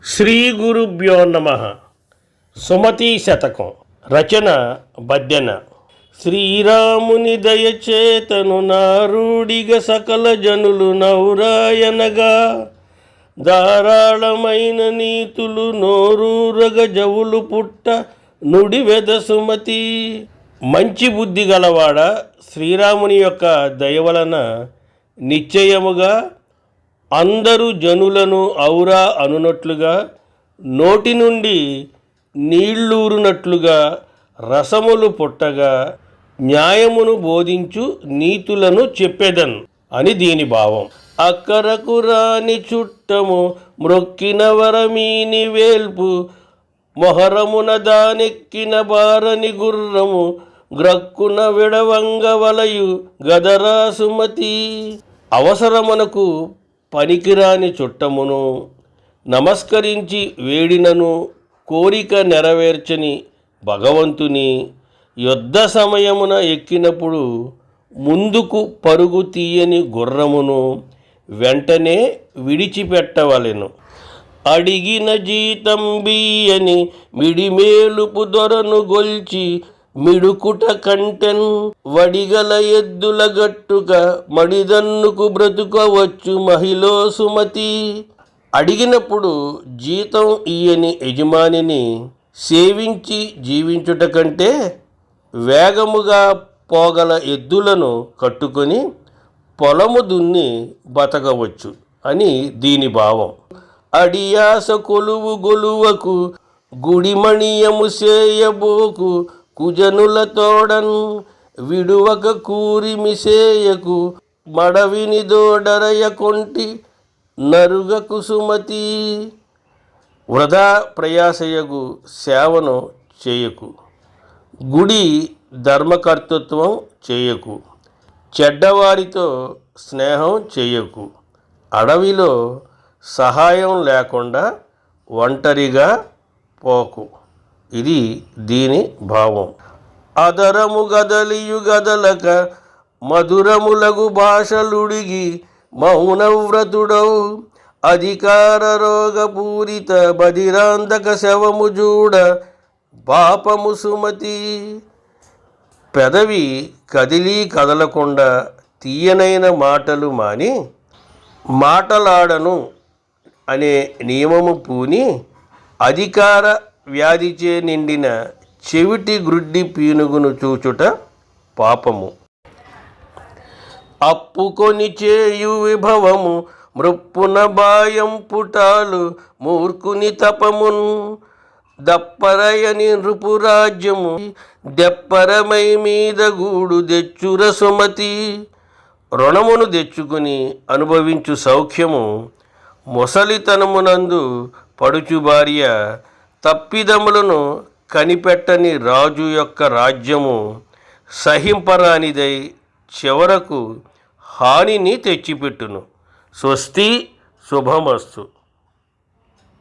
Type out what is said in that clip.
శ్రీ గురుభ్యో నమః. సుమతీ శతకం. రచన బద్దెన. శ్రీరాముని దయచేతను నారుడిగ సకల జనులు నౌరాయనగా, ధారాళమైన నీతులు నోరూరగ జవులు పుట్ట నుడివెద సుమతి. మంచి బుద్ధి గలవాడ, శ్రీరాముని యొక్క దయ వలన నిశ్చయముగా అందరూ జనులను ఔరా అనునట్లుగా, నోటి నుండి నీళ్ళూరునట్లుగా రసములు పుట్టగా, న్యాయమును బోధించు నీతులను చెప్పెదన్ అని దీని భావం. అక్కరకు రాని చుట్టము మ్రొక్కిన వరమీని వేల్పు, మొహరమున దానెక్కిన బారని గుర్రము గ్రక్కున విడవంగ వలయు గదరా సుమతి. అవసరమునకు పనికిరాని చుట్టమును నమస్కరించి వేడినను కోరిక నెరవేర్చని భగవంతుని యుద్ధ సమయమున ఎక్కినప్పుడు ముందుకు పరుగు తీయని గుర్రమును వెంటనే విడిచిపెట్టవలెను. అడిగిన జీతం బియ్యని మిడిమేలుపు దొరను గొల్చి మిడుకుట కంటెన్, వడిగల ఎద్దుల గట్టుగా మడిదన్నుకు బ్రతుకవచ్చు మహిళో సుమతి. అడిగినప్పుడు జీతం ఇయ్యని యజమానిని సేవించి జీవించుట కంటే వేగముగా పోగల ఎద్దులను కట్టుకొని పొలము దున్ని బతకవచ్చు అని దీని భావం. అడియాస కొలువు గొలువకు గుడిమణియము సేయబోకు, కుజనుల తోడన్ విడువక కూరిమిసేయకు, మడవిని దోడరయ కొంటి నరుగకు సుమతి. వృధా ప్రయాసయగు సేవను చేయకు, గుడి ధర్మకర్తృత్వం చేయకు, చెడ్డవారితో స్నేహం చేయకు, అడవిలో సహాయం లేకుండా ఒంటరిగా పోకు. ఇది దీని భావం. అదరము గదలియు గదలక మధురములగు భాషలుడిగి మౌనవ్రతుడవు, అధికార రోగపూరిత బధిరాంధక శవము జూడ పాపము సుమతి. పెదవి కదిలి కదలకుండా తీయనైన మాటలు మాని మాటలాడను అనే నియమము పూని, అధికార వ్యాధిచే నిండిన చెవిటి గ్రుడ్డి పీనుగును చూచుట పాపము. అప్పుకొని చేయు విభవము మృప్పున బాయం పుటాలు, మూర్ఖుని తపమున్ దప్పరయని నృపురాజ్యము దెప్పరమై మీద గూడు తెచ్చుర సుమతి. రుణమును తెచ్చుకుని అనుభవించు సౌఖ్యము, ముసలితనమునందు పడుచు భార్య, తప్పిదములను కనిపెట్టని రాజు యొక్క రాజ్యము సహింపరానిదై చివరకు హానిని తెచ్చిపెట్టును. స్వస్తి, శుభమస్తు.